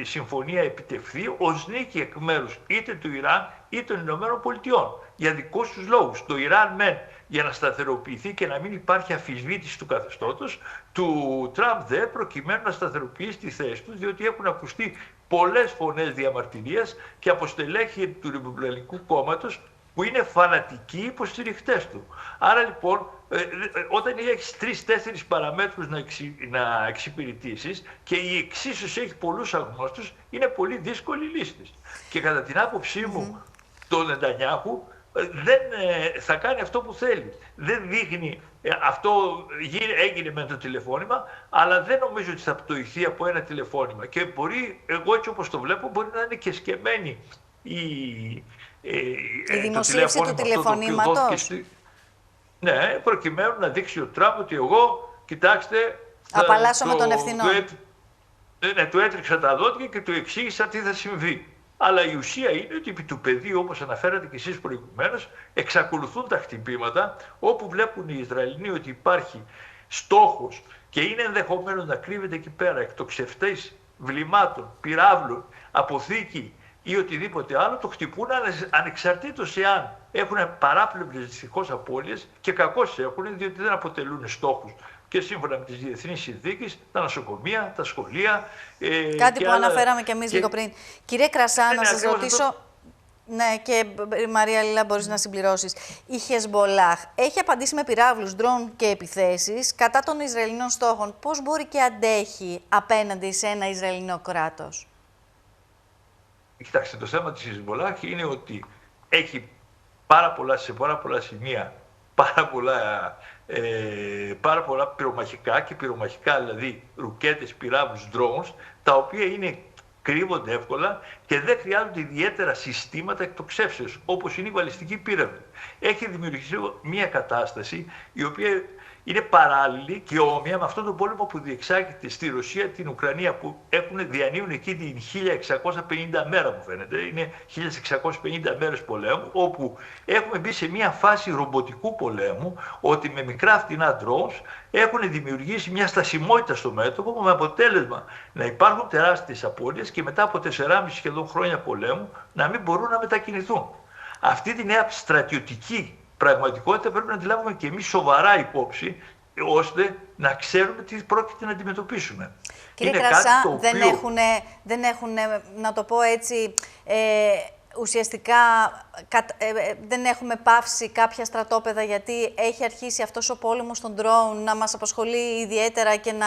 συμφωνία επιτευχθεί ως νίκη εκ μέρους είτε του Ιράν είτε των Ηνωμένων Πολιτειών. Για δικούς τους λόγους. Το Ιράν για να σταθεροποιηθεί και να μην υπάρχει αμφισβήτηση του καθεστώτος, του Τραμπ δε προκειμένου να σταθεροποιήσει τη θέση του, διότι έχουν ακουστεί πολλές φωνές διαμαρτυρίας και από στελέχη του Ρεπουμπλικανικού κόμματος που είναι φανατικοί υποστηριχτές του. Άρα λοιπόν, όταν έχεις 3-4 παραμέτρους να εξυπηρετήσεις και η εξίσωση έχει πολλούς αγνώστους, είναι πολύ δύσκολη λύση. Και κατά την άποψή μου, το Νετανιάχου δεν θα κάνει αυτό που θέλει. Δεν δείχνει, αυτό έγινε με το τηλεφώνημα, αλλά δεν νομίζω ότι θα πτωηθεί από ένα τηλεφώνημα. Και μπορεί, εγώ έτσι όπως το βλέπω, μπορεί να είναι και σκεμμένη η δημοσίευση του τηλεφωνήματος. Ναι, προκειμένου να δείξει ο Τραμπ ότι εγώ, κοιτάξτε, απαλλάσσω με τον ευθυνό. Του έτριξα τα δόντια και του εξήγησα τι θα συμβεί. Αλλά η ουσία είναι ότι επί του πεδίου, όπως αναφέρατε και εσείς προηγουμένως, εξακολουθούν τα χτυπήματα, όπου βλέπουν οι Ισραηλοί ότι υπάρχει στόχος και είναι ενδεχομένως να κρύβεται εκεί πέρα εκτοξευτές βλημάτων, πυράβλων, αποθήκη ή οτιδήποτε άλλο, το χτυπούν ανεξαρτήτως εάν έχουν παράπλευρες δυστυχώς απώλειες και κακώς έχουν, διότι δεν αποτελούν στόχους και σύμφωνα με τις διεθνείς συνθήκες, τα νοσοκομεία, τα σχολεία. Κάτι που αναφέραμε και εμείς λίγο πριν. Κύριε Κρασά, να σας ρωτήσω. Ναι, και Μαρία Λίλα, μπορείς να συμπληρώσεις. Η Χεσμπολάχ έχει απαντήσει με πυράβλους, ντρόν και επιθέσεις κατά των Ισραηλινών στόχων. Πώς μπορεί και αντέχει απέναντι σε ένα Ισραηλινό κράτος? Κοιτάξτε, το θέμα της Χεσμπολάχ είναι ότι έχει σε πάρα πολλά σημεία πάρα πολλά πυρομαχικά και πυρομαχικά, δηλαδή ρουκέτες, πυράβλους, drones, τα οποία κρύβονται εύκολα και δεν χρειάζονται ιδιαίτερα συστήματα εκτοξεύσεως, όπως είναι η βαλιστική πύραυλη. Έχει δημιουργηθεί μια κατάσταση η οποία είναι παράλληλη και όμοια με αυτόν τον πόλεμο που διεξάγεται στη Ρωσία, την Ουκρανία, που διανύουν εκεί την 1650 μέρα, μου φαίνεται. Είναι 1650 μέρες πολέμου, όπου έχουμε μπει σε μια φάση ρομποτικού πολέμου, ότι με μικρά φτηνά drones έχουν δημιουργήσει μια στασιμότητα στο μέτωπο, με αποτέλεσμα να υπάρχουν τεράστιες απώλειες και μετά από 4,5 σχεδόν χρόνια πολέμου να μην μπορούν να μετακινηθούν. Αυτή τη νέα στρατιωτική πραγματικότητα πρέπει να τη λάβουμε και εμείς σοβαρά υπόψη, ώστε να ξέρουμε τι πρόκειται να αντιμετωπίσουμε. Κύριε Κρασά, δεν έχουν, να το πω έτσι, ουσιαστικά δεν έχουμε πάυσει κάποια στρατόπεδα, γιατί έχει αρχίσει αυτός ο πόλεμος στον drone να μας απασχολεί ιδιαίτερα και να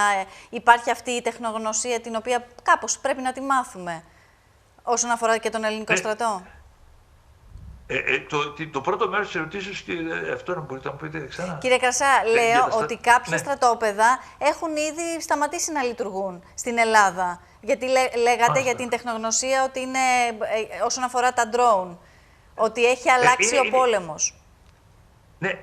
υπάρχει αυτή η τεχνογνωσία την οποία κάπως πρέπει να τη μάθουμε όσον αφορά και τον ελληνικό στρατό. Το πρώτο μέρος της ερωτήσεως, αυτό να μπορείτε να μου πείτε ξανά. Κύριε Κρασά, λέω ότι κάποια στρατόπεδα έχουν ήδη σταματήσει να λειτουργούν στην Ελλάδα. Γιατί λέγατε για την τεχνογνωσία ότι είναι όσον αφορά τα drone, ότι έχει αλλάξει ο πόλεμος. Ναι,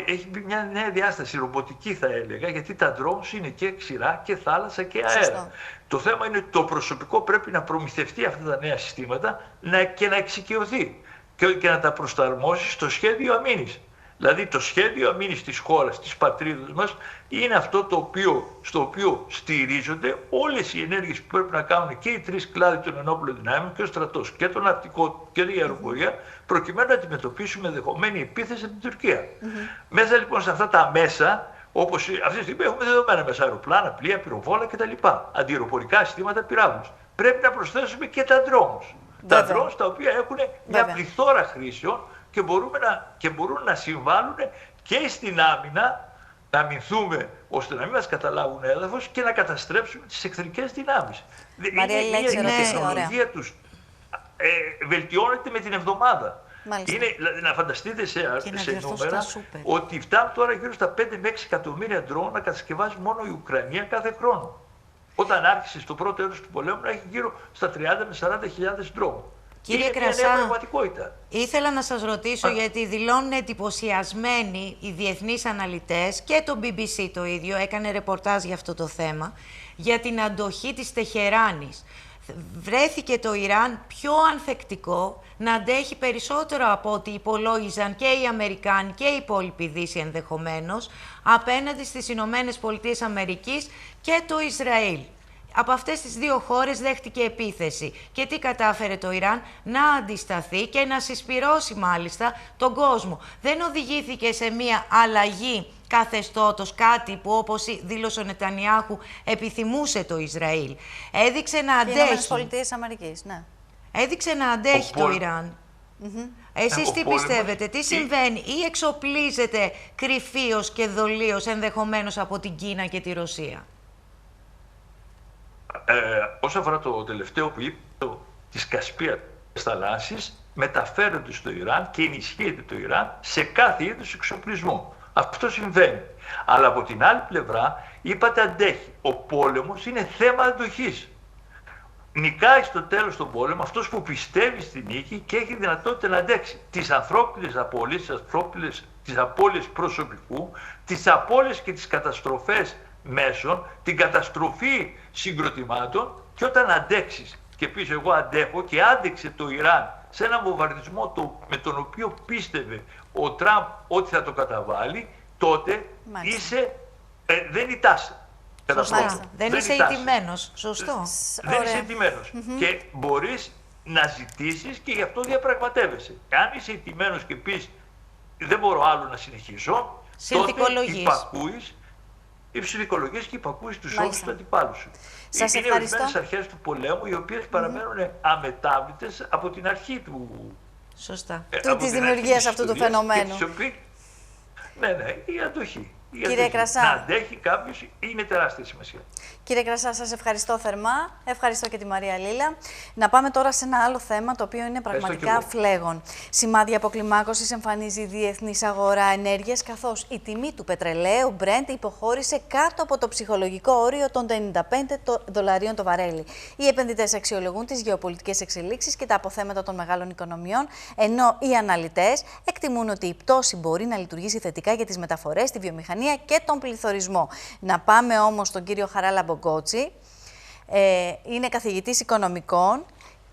έχει μια νέα διάσταση, ρομποτική θα έλεγα, γιατί τα drones είναι και ξηρά και θάλασσα και αέρα. Σωστό. Το θέμα είναι ότι το προσωπικό πρέπει να προμηθευτεί αυτά τα νέα συστήματα και να εξοικειωθεί και να τα προσαρμόσει στο σχέδιο αμήνης. Δηλαδή το σχέδιο αμήνης της χώρας, της πατρίδας μας, είναι αυτό στο οποίο στηρίζονται όλες οι ενέργειες που πρέπει να κάνουν και οι τρεις κλάδοι των ενόπλων δυνάμεων, και ο στρατός και το ναυτικό και η αεροπορία, προκειμένου να αντιμετωπίσουμε ενδεχομένη επίθεση από την Τουρκία. Μέσα λοιπόν σε αυτά τα μέσα, όπως αυτή τη στιγμή έχουμε δεδομένα μέσα αεροπλάνα, πλοία, πυροβόλα κτλ. Αντιεροπορικά συστήματα, πυράβλους. Πρέπει να προσθέσουμε και τα drones. Τα drones τα οποία έχουν μια πληθώρα χρήσεων και μπορούν να συμβάλλουν και στην άμυνα, να αμυνθούμε ώστε να μην μας καταλάβουν έδαφος και να καταστρέψουμε τις εχθρικές δυνάμεις. Η τεχνολογία τους βελτιώνεται με την εβδομάδα. Να φανταστείτε σε νούμερα ότι φτάνουν τώρα γύρω στα 5 με 6 εκατομμύρια ντρόουν να κατασκευάζει μόνο η Ουκρανία κάθε χρόνο. Όταν άρχισε στο πρώτο έτος του πολέμου να έχει γύρω στα 30 με 40.000 ντρόουν. Κύριε Κρασά, ήθελα να σας ρωτήσω, γιατί δηλώνουν εντυπωσιασμένοι οι διεθνείς αναλυτές και το BBC το ίδιο έκανε ρεπορτάζ για αυτό το θέμα, για την αντοχή της Τεχεράνης. Βρέθηκε το Ιράν πιο ανθεκτικό, να αντέχει περισσότερο από ό,τι υπολόγιζαν και οι Αμερικάνοι και η υπόλοιπη Δύση ενδεχομένως, απέναντι στις Ηνωμένες Πολιτείες Αμερικής και το Ισραήλ. Από αυτές τις δύο χώρες δέχτηκε επίθεση. Και τι κατάφερε το Ιράν? Να αντισταθεί και να συσπυρώσει μάλιστα τον κόσμο. Δεν οδηγήθηκε σε μια αλλαγή καθεστώτος, κάτι που όπως δήλωσε ο Νετανιάχου επιθυμούσε το Ισραήλ. Έδειξε να αντέχει. Οι Ηνωμένες Πολιτείες Αμερικής, ναι. Έδειξε να αντέχει το Ιράν. Εσείς τι πιστεύετε, τι συμβαίνει, ή εξοπλίζεται κρυφίως και δολίως ενδεχομένως από την Κίνα και τη Ρωσία? Όσον αφορά το τελευταίο που είπε, της Κασπίας θαλάσσης, μεταφέρονται στο Ιράν και ενισχύεται το Ιράν σε κάθε είδους εξοπλισμό. Αυτό συμβαίνει. Αλλά από την άλλη πλευρά, είπατε αντέχει. Ο πόλεμος είναι θέμα αντοχής. Νικάει στο τέλος τον πόλεμο αυτός που πιστεύει στη νίκη και έχει δυνατότητα να αντέξει τις ανθρώπινες απώλειες, τις απώλειες προσωπικού, τις απώλειες και τις καταστροφές μέσων, την καταστροφή συγκροτημάτων, και όταν αντέξεις και πεις εγώ αντέχω, και άντεξε το Ιράν σε έναν βομβαρδισμό με τον οποίο πίστευε ο Τραμπ ότι θα το καταβάλει, τότε δεν ητάσαι. Δεν είσαι ηττημένος. Σωστό. Δεν είσαι ηττημένος. Και μπορείς να ζητήσεις και γι' αυτό διαπραγματεύεσαι. Αν είσαι ηττημένος και πεις δεν μπορώ άλλο να συνεχίσω, τότε υπακούεις η ψιλικολογία και η υπακούση στους όρους του αντιπάλου σου. Είναι ορισμένες αρχές του πολέμου, οι οποίες παραμένουν αμετάβλητες από την αρχή του. Σωστά. Της δημιουργίας αυτού του φαινομένου. Ναι, η αντοχή. Κύριε Κρασά. Να αντέχει κάποιος είναι τεράστια σημασία. Κύριε Κρασά, σας ευχαριστώ θερμά. Ευχαριστώ και τη Μαρία Λίλα. Να πάμε τώρα σε ένα άλλο θέμα, το οποίο είναι πραγματικά φλέγον. Σημάδια αποκλιμάκωσης εμφανίζει η διεθνής αγορά ενέργειας, καθώς η τιμή του πετρελαίου Brent υποχώρησε κάτω από το ψυχολογικό όριο των $95 το βαρέλι. Οι επενδυτές αξιολογούν τις γεωπολιτικές εξελίξεις και τα αποθέματα των μεγάλων οικονομιών, ενώ οι αναλυτές εκτιμούν ότι η πτώση μπορεί να λειτουργήσει θετικά για τις μεταφορές, τη βιομηχανία και τον πληθωρισμό. Να πάμε όμως στον κύριο Χαράλαμπο Γκότσι, είναι καθηγητής οικονομικών,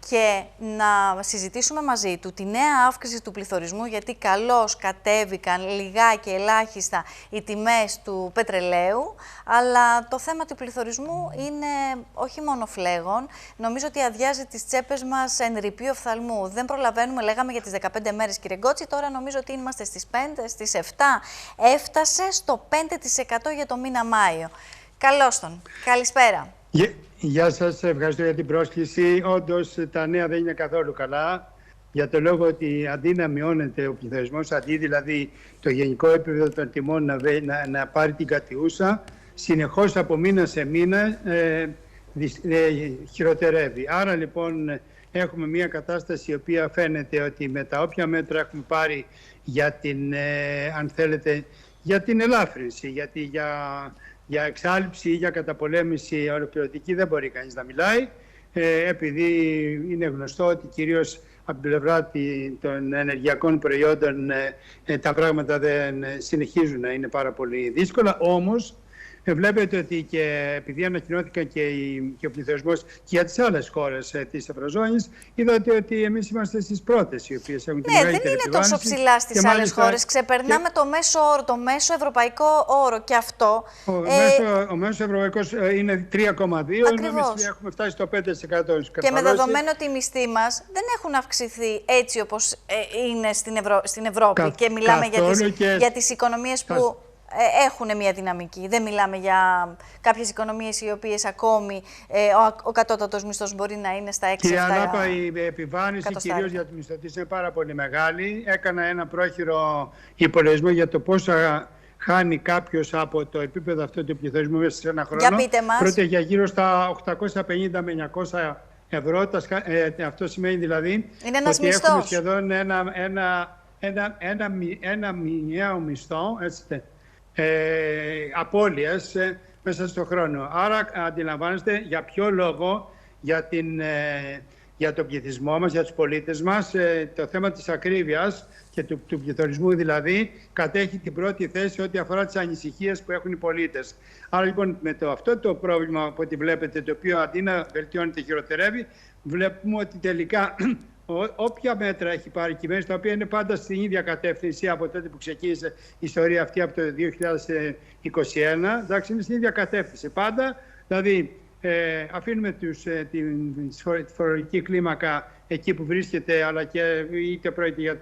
και να συζητήσουμε μαζί του τη νέα αύξηση του πληθωρισμού, γιατί καλώς κατέβηκαν λιγάκι ελάχιστα οι τιμές του πετρελαίου, αλλά το θέμα του πληθωρισμού είναι όχι μόνο φλέγον, νομίζω ότι αδειάζει τις τσέπες μας εν ρηπεί οφθαλμού. Δεν προλαβαίνουμε, λέγαμε για τις 15 μέρες κύριε Γκότσι, τώρα νομίζω ότι είμαστε στις 5, στις 7, έφτασε στο 5% για το μήνα Μάιο. Καλώς τον. Καλησπέρα. Γεια σας, ευχαριστώ για την πρόσκληση. Όντως τα νέα δεν είναι καθόλου καλά, για το λόγο ότι αντί να μειώνεται ο πληθωρισμός, αντί δηλαδή το γενικό επίπεδο των τιμών να πάρει την κατιούσα, συνεχώς από μήνα σε μήνα χειροτερεύει. Άρα λοιπόν έχουμε μια κατάσταση η οποία φαίνεται ότι με τα όποια μέτρα έχουμε πάρει για την, αν θέλετε, για την ελάφρυνση, γιατί για εξάλληψη ή για καταπολέμηση ολοκληρωτική δεν μπορεί κανείς να μιλάει, επειδή είναι γνωστό ότι κυρίως από την πλευρά των ενεργειακών προϊόντων τα πράγματα δεν συνεχίζουν να είναι πάρα πολύ δύσκολα. Όμως βλέπετε ότι και επειδή ανακοινώθηκαν και ο πληθωρισμός και για τις άλλες χώρες της Ευρωζώνης, είδατε ότι εμείς είμαστε στις πρώτες οι οποίες έχουν τη μεγαλύτερη επιβάρυνση. Ναι, δεν είναι τόσο ψηλά στις άλλες χώρες. Ξεπερνάμε το μέσο όρο, το μέσο ευρωπαϊκό όρο και αυτό. Ο μέσος ευρωπαϊκός είναι 3,2, ενώ εμείς έχουμε φτάσει στο 5%. Και με δεδομένο ότι οι μισθοί μας δεν έχουν αυξηθεί έτσι όπως είναι στην Ευρώπη και μιλάμε για τις οικονομίες που έχουν μια δυναμική. Δεν μιλάμε για κάποιες οικονομίες οι οποίες ακόμη ο κατώτατος μισθός μπορεί να είναι στα 6-7. Κύριε Ανάπα, η επιβάρυνση κυρίως για τους μισθωτές είναι πάρα πολύ μεγάλη. Έκανα ένα πρόχειρο υπολογισμό για το πόσα χάνει κάποιος από το επίπεδο αυτό του πληθωρισμού μέσα σε ένα χρόνο. Για πείτε μας. Πρώτα για γύρω στα 850 με 900 ευρώ. Αυτό σημαίνει δηλαδή ότι έχουμε σχεδόν ένα μηνιαίο μισθό, έτσι, απώλειες μέσα στον χρόνο. Άρα αντιλαμβάνεστε για ποιο λόγο για τον πληθυσμό μας, για τους πολίτες μας, το θέμα της ακρίβειας και του πληθωρισμού δηλαδή κατέχει την πρώτη θέση ό,τι αφορά τις ανησυχίες που έχουν οι πολίτες. Άρα λοιπόν με αυτό το πρόβλημα που βλέπετε, το οποίο αντί να βελτιώνεται χειροτερεύει, βλέπουμε ότι τελικά όποια μέτρα έχει πάρει η κυβέρνηση, τα οποία είναι πάντα στην ίδια κατεύθυνση από τότε που ξεκίνησε η ιστορία αυτή από το 2021, εντάξει, είναι στην ίδια κατεύθυνση πάντα. Δηλαδή, αφήνουμε τη φορολογική κλίμακα εκεί που βρίσκεται, αλλά και είτε πρόκειται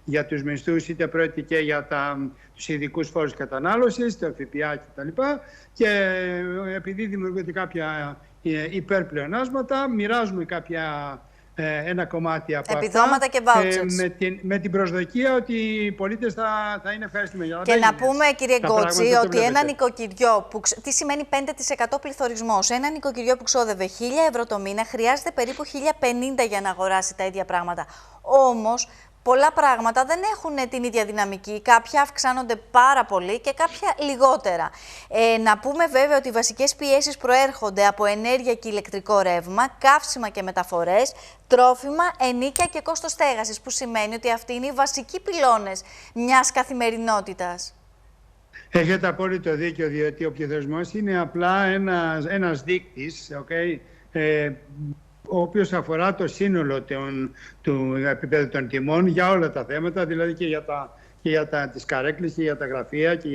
για τους μισθούς, είτε πρόκειται και για τους ειδικούς φόρους κατανάλωσης, το ΦΠΑ κτλ. Και επειδή δημιουργούνται κάποια υπερπλεονάσματα, μοιράζουμε ένα κομμάτι από επιδόματα και vouchers. Με την προσδοκία ότι οι πολίτες θα είναι ευχαριστημένοι. Και να πούμε, κύριε Γκότσι, ότι ένα νοικοκυριό που. Τι σημαίνει 5% πληθωρισμός? Ένα νοικοκυριό που ξόδευε 1.000 ευρώ το μήνα χρειάζεται περίπου 1.050 για να αγοράσει τα ίδια πράγματα. Όμως, πολλά πράγματα δεν έχουν την ίδια δυναμική. Κάποια αυξάνονται πάρα πολύ και κάποια λιγότερα. Να πούμε βέβαια ότι οι βασικές πιέσεις προέρχονται από ενέργεια και ηλεκτρικό ρεύμα, καύσιμα και μεταφορές, τρόφιμα, ενοίκια και κόστος στέγασης, που σημαίνει ότι αυτοί είναι οι βασικοί πυλώνες μιας καθημερινότητας. Έχετε απόλυτο δίκιο, διότι ο πληθωρισμός είναι απλά ένας δείκτης, okay? Ο οποίος αφορά το σύνολο του επίπεδου των τιμών για όλα τα θέματα, δηλαδή και για τις καρέκλες και για τα γραφεία και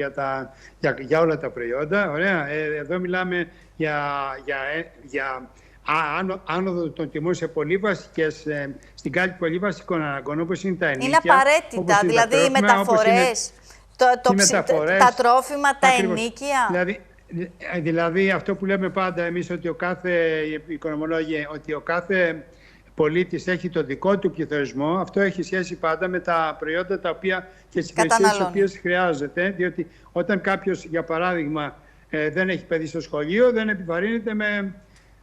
για όλα τα προϊόντα. Ωραία. Εδώ μιλάμε για άνοδο των τιμών σε πολύ βασικές, στην κάλυψη πολύ βασικών αναγκών, όπως είναι τα ενίκια. Είναι απαραίτητα, δηλαδή οι μεταφορές, τα τρόφιμα, τα ενίκια. Δηλαδή, Δηλαδή αυτό που λέμε πάντα εμείς, ότι οι οικονομολόγοι, ότι ο κάθε πολίτης έχει το δικό του πληθωρισμό. Αυτό έχει σχέση πάντα με τα προϊόντα τα οποία και τις υπηρεσίες τις οποίες χρειάζεται. Διότι όταν κάποιος, για παράδειγμα, δεν έχει παιδί στο σχολείο, δεν επιβαρύνεται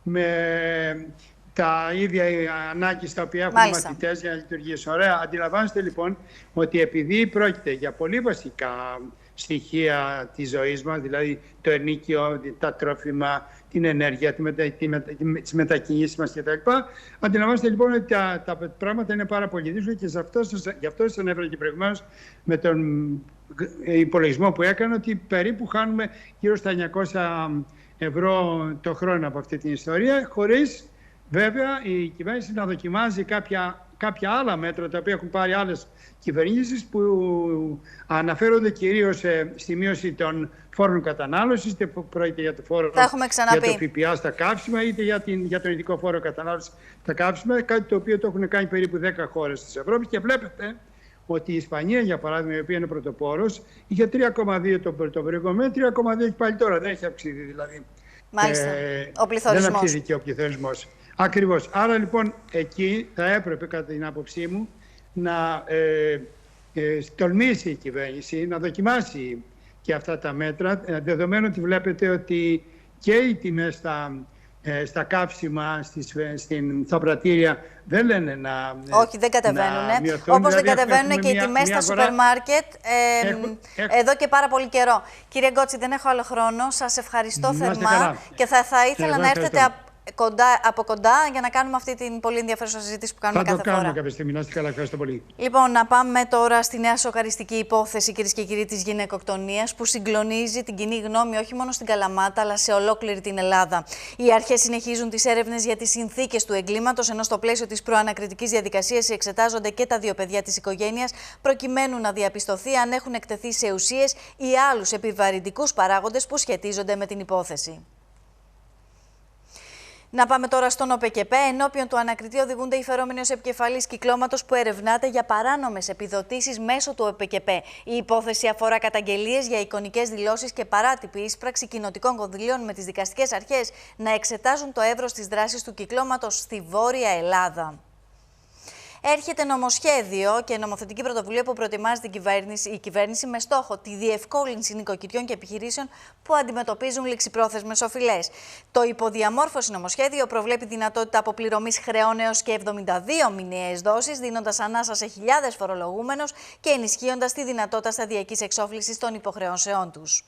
με τα ίδια ανάγκες τα οποία έχουν οι μαθητές για να λειτουργήσουν. Ωραία. Αντιλαμβάνεστε λοιπόν ότι επειδή πρόκειται για πολύ βασικά στοιχεία της ζωής μας, δηλαδή το ενίκιο, τα τρόφιμα, την ενέργεια, τις μετακινήσεις μας κτλ. Αντιλαμβάνεστε λοιπόν ότι τα πράγματα είναι πάρα πολύ δύσκολα και γι' αυτό σας ανέφερα και προηγουμένως με τον υπολογισμό που έκανα, ότι περίπου χάνουμε γύρω στα 900 ευρώ το χρόνο από αυτή την ιστορία, χωρίς βέβαια η κυβέρνηση να δοκιμάζει κάποια άλλα μέτρα τα οποία έχουν πάρει άλλες κυβερνήσεις, που αναφέρονται κυρίως στη μείωση των φόρων κατανάλωσης, είτε πρόκειται για το φόρο για το ΦΠΑ στα καύσιμα, είτε για τον ειδικό φόρο κατανάλωσης στα καύσιμα, κάτι το οποίο το έχουν κάνει περίπου 10 χώρες της Ευρώπης. Και βλέπετε ότι η Ισπανία, για παράδειγμα, η οποία είναι πρωτοπόρος, είχε 3,2 το προηγούμενο, 3,2 έχει πάλι τώρα, δεν έχει αυξηθεί δηλαδή. Μάλιστα. Ο πληθωρισμός. Δεν αυξήθηκε ο πληθωρισμός. Ακριβώς. Άρα λοιπόν εκεί θα έπρεπε, κατά την άποψή μου, να τολμήσει η κυβέρνηση να δοκιμάσει και αυτά τα μέτρα, δεδομένου ότι βλέπετε ότι και οι τιμές στα καύσιμα, στα πρατήρια δεν λένε να όχι, δεν κατεβαίνουν. Όπως δεν κατεβαίνουν και οι τιμές στα σούπερ μάρκετ εδώ και πάρα πολύ καιρό. Κύριε Γκότση, δεν έχω άλλο χρόνο. Σας ευχαριστώ θερμά και θα ήθελα να έρθετε από κοντά για να κάνουμε αυτή την πολύ ενδιαφέρουσα συζήτηση που κάνουμε κάθε φορά. Θα το κάνουμε κάποια στιγμή. Να είστε καλά. Ευχαριστώ πολύ. Λοιπόν, να πάμε τώρα στη νέα σοκαριστική υπόθεση, κυρίες και κύριοι, της γυναικοκτονίας που συγκλονίζει την κοινή γνώμη όχι μόνο στην Καλαμάτα αλλά σε ολόκληρη την Ελλάδα. Οι αρχές συνεχίζουν τις έρευνες για τις συνθήκες του εγκλήματος, ενώ στο πλαίσιο της προανακριτικής διαδικασίας εξετάζονται και τα δύο παιδιά της οικογένειας, προκειμένου να διαπιστωθεί αν έχουν εκτεθεί σε ουσίες ή άλλους επιβαρυντικούς παράγοντες που σχετίζονται με την υπόθεση. Να πάμε τώρα στον ΟΠΕΚΕΠΕ. Ενώπιον του ανακριτή οδηγούνται οι φερόμενοι ως επικεφαλής κυκλώματος που ερευνάται για παράνομες επιδοτήσεις μέσω του ΟΠΕΚΕΠΕ. Η υπόθεση αφορά καταγγελίες για εικονικές δηλώσεις και παράτυπη εισπράξη κοινοτικών κονδυλίων, με τις δικαστικές αρχές να εξετάζουν το εύρος της δράσης του κυκλώματος στη Βόρεια Ελλάδα. Έρχεται νομοσχέδιο και νομοθετική πρωτοβουλία που προετοιμάζει η κυβέρνηση με στόχο τη διευκόλυνση νοικοκυριών και επιχειρήσεων που αντιμετωπίζουν ληξιπρόθεσμες οφειλές. Το υποδιαμόρφωση νομοσχέδιο προβλέπει δυνατότητα αποπληρωμής χρεών έως και 72 μηνιαίες δόσεις, δίνοντας ανάσα σε χιλιάδες φορολογούμενους και ενισχύοντας τη δυνατότητα σταδιακής εξόφλησης των υποχρεώσεών τους.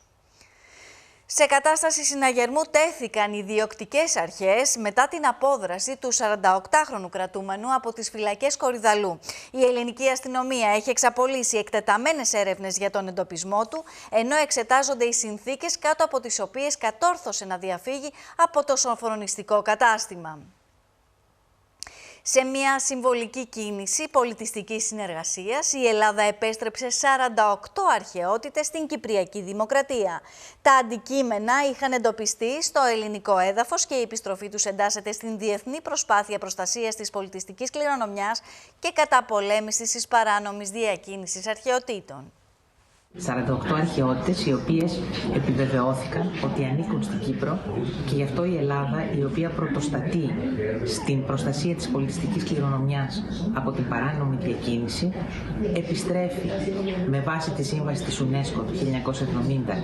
Σε κατάσταση συναγερμού τέθηκαν οι διοκτικές αρχές μετά την απόδραση του 48χρονου κρατούμενου από τις φυλακές Κορυδαλλού. Η ελληνική αστυνομία έχει εξαπολύσει εκτεταμένες έρευνες για τον εντοπισμό του, ενώ εξετάζονται οι συνθήκες κάτω από τις οποίες κατόρθωσε να διαφύγει από το σοφρονιστικό κατάστημα. Σε μια συμβολική κίνηση πολιτιστικής συνεργασίας, η Ελλάδα επέστρεψε 48 αρχαιότητες στην Κυπριακή Δημοκρατία. Τα αντικείμενα είχαν εντοπιστεί στο ελληνικό έδαφος και η επιστροφή τους εντάσσεται στην διεθνή προσπάθεια προστασίας της πολιτιστικής κληρονομιάς και καταπολέμησης της παράνομης διακίνησης αρχαιοτήτων. 48 αρχαιότητες οι οποίες επιβεβαιώθηκαν ότι ανήκουν στην Κύπρο και γι' αυτό η Ελλάδα, η οποία πρωτοστατεί στην προστασία της πολιτιστικής κληρονομιάς από την παράνομη διακίνηση, επιστρέφει με βάση τη σύμβαση της UNESCO του 1970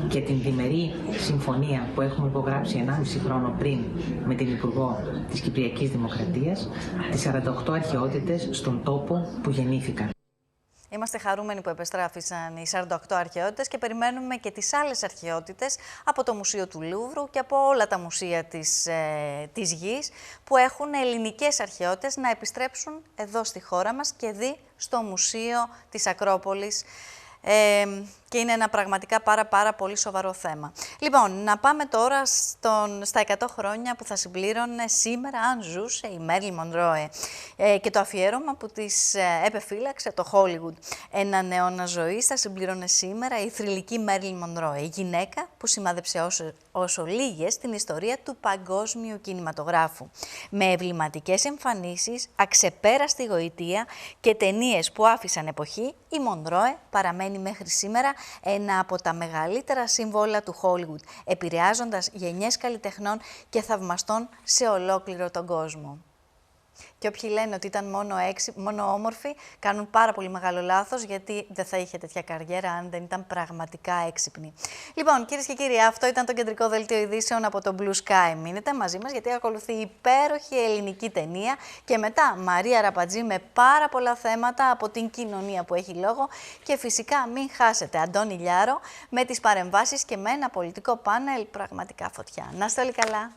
και την διμερή συμφωνία που έχουμε υπογράψει 1,5 χρόνο πριν με την Υπουργό της Κυπριακής Δημοκρατίας, τις 48 αρχαιότητες στον τόπο που γεννήθηκαν. Είμαστε χαρούμενοι που επεστράφησαν οι 48 αρχαιότητες και περιμένουμε και τις άλλες αρχαιότητες από το Μουσείο του Λούβρου και από όλα τα μουσεία της γης που έχουν ελληνικές αρχαιότητες να επιστρέψουν εδώ στη χώρα μας και δει στο Μουσείο της Ακρόπολης. Και είναι ένα πραγματικά πάρα πολύ σοβαρό θέμα. Λοιπόν, να πάμε τώρα στα 100 χρόνια που θα συμπλήρωνε σήμερα, αν ζούσε, η Μέριλιν Μονρόε και το αφιέρωμα που της επεφύλαξε το Hollywood. Έναν αιώνα ζωής θα συμπλήρωνε σήμερα η θρυλική Μέριλιν Μονρόε, η γυναίκα που σημάδεψε όσο λίγες την ιστορία του παγκόσμιου κινηματογράφου. Με εμβληματικές εμφανίσεις, αξεπέραστη γοητεία και ταινίες που άφησαν εποχή, η Μονρόε παραμένει μέχρι σήμερα ένα από τα μεγαλύτερα σύμβολα του Hollywood, επηρεάζοντας γενιές καλλιτεχνών και θαυμαστών σε ολόκληρο τον κόσμο. Και όποιοι λένε ότι ήταν μόνο όμορφη, κάνουν πάρα πολύ μεγάλο λάθος, γιατί δεν θα είχε τέτοια καριέρα αν δεν ήταν πραγματικά έξυπνη. Λοιπόν, κυρίες και κύριοι, αυτό ήταν το κεντρικό δελτίο ειδήσεων από το Blue Sky. Μείνετε μαζί μας, γιατί ακολουθεί υπέροχη ελληνική ταινία και μετά Μαρία Ραπατζή με πάρα πολλά θέματα από την κοινωνία που έχει λόγο. Και φυσικά μην χάσετε Αντώνη Λιάρο με τις παρεμβάσεις και με ένα πολιτικό πάνελ πραγματικά φωτιά. Να είστε όλοι καλά.